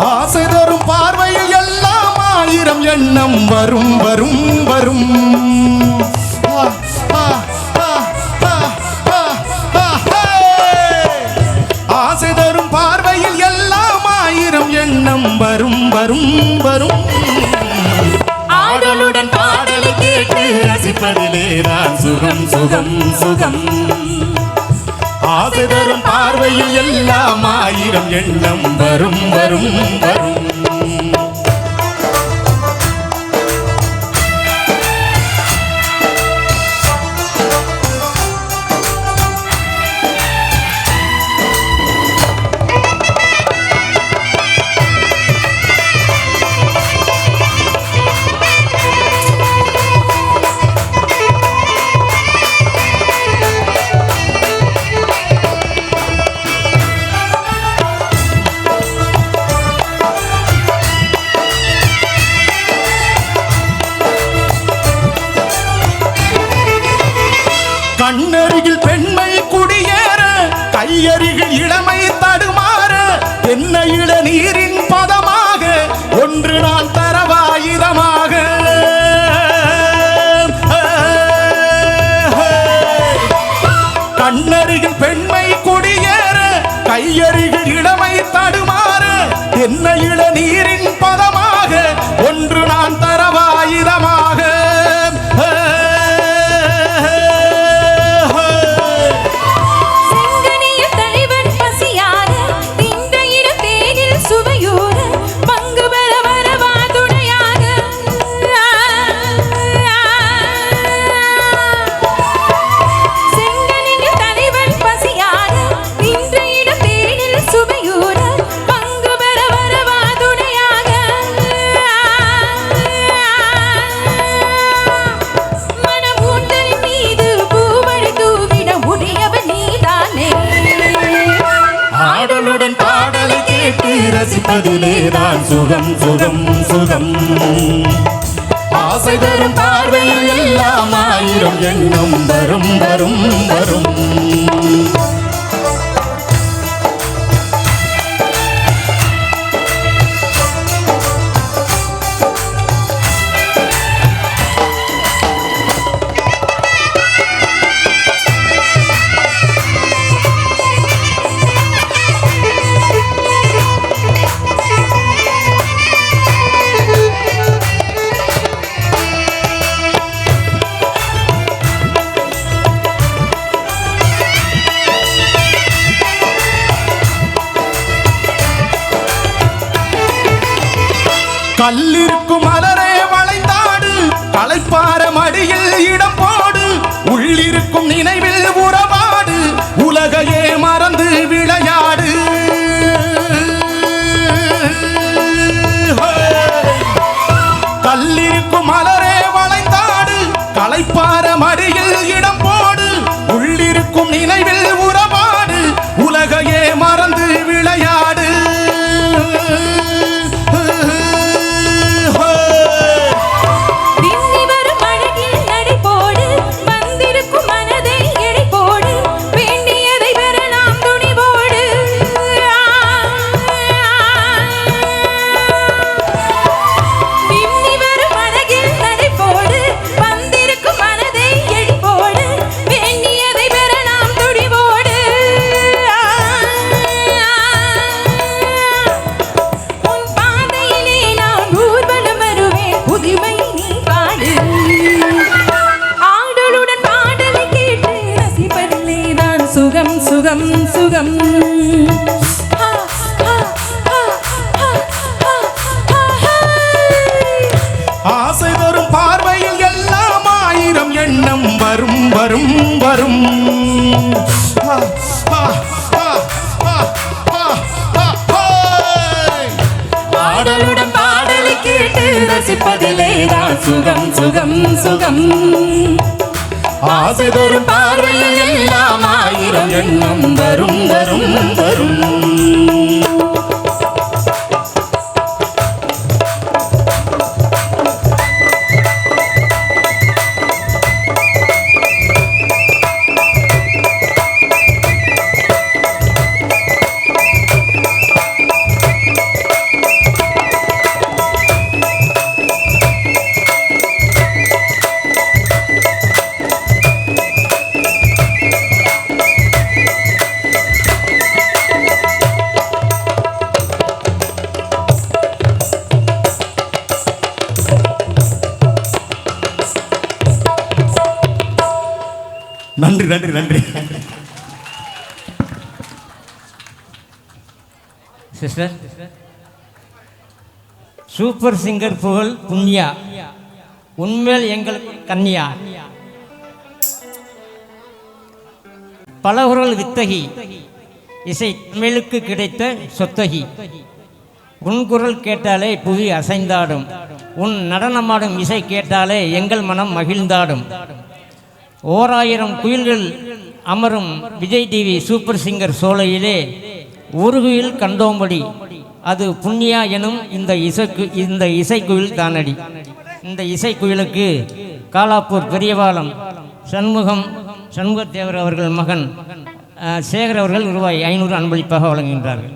ஆசை தரும் பார்வையில் எல்லாம் ஆயிரம் எண்ணம் வரும் வரும் வரும். ஆசை தரும் பார்வையில் எல்லாம் ஆயிரம் எண்ணம் வரும் வரும் வரும். ஆடலுடன் பாடலை கேட்டு ரசிப்பதிலே தான் சுகம் சுகம் சுகம். ஆசை தரும் பார்வையில் எல்லாம் ஆயிரம் எண்ணம் வரும் வரும் வரும். கண்ணருகில் பெண்மை குடியேற கையருகில் இளமை தடுமாற என்ன இளநீரின் பதமாக ஒன்று நான் தரவாயுதமாக. கண்ணருகில் பெண்மை குடியேற கையருகில் இளமை தடுமாற என்ன இளநீரின் பதமாக ஒன்று நான் தரவாயுதமாக. ரசிப்பதிலே தான் சுகம் சுகம் சுகம். ஆசை தரும் பார்வையில் எல்லாம் ஆயிரம் எண்ணம் வரும் வரும் வரும். கல்லிருக்கும் மலரே வளைந்தாடு களைப்பார மடியில் இடம் போடு உள்ளிருக்கும் நினைவில் உறவாடு உலகையே மறந்து விளையாடு. கல்லிருக்கும் மலரே வளைந்தாடு களைப்பார மடியில் இடம் போடு உள்ளிருக்கும் நினைவில் உறவாடு உலகையே மறந்து விளையாடு. சுகம் சுகம் சுகம். ஆசை தரும் பார்வையில் எல்லாம் ஆயிரம் எண்ணம் வரும் வரும் வரும். ஆடலுடன் பாடலை கேட்டு ரசிப்பதிலே தான் சுகம் சுகம் சுகம். ஆசை தரும் பார்வையில் எல்லாம் ஆயிரம் எண்ணம் வரும் வரும் வரும். நன்றி நன்றி. சிஸ்டர், சூப்பர் சிங்கர் புகழ் புண்ணியா, உண்மையில் எங்கள் கன்னியா, பலகுரல் வித்தகி, இசை தமிழுக்கு கிடைத்த சொத்தகி, உன் குரல் கேட்டாலே புவி அசைந்தாடும், உன் நடனமாடும் இசை கேட்டாலே எங்கள் மனம் மகிழ்ந்தாடும். 1000 குயில்கள் அமரும் விஜய் டிவி சூப்பர் சிங்கர் சோலையிலே ஒரு குயில் கண்டோம்படி, அது புண்ணியா எனும் இந்த இசைக்குயில் தானடி. இந்த இசைக்குயிலுக்கு காலாப்பூர் பெரியபாலம் சண்முகத்தேவர் அவர்கள் மகன் சேகர் அவர்கள் ரூபாய் 500 அன்பளிப்பாக வழங்குகின்றார்கள்.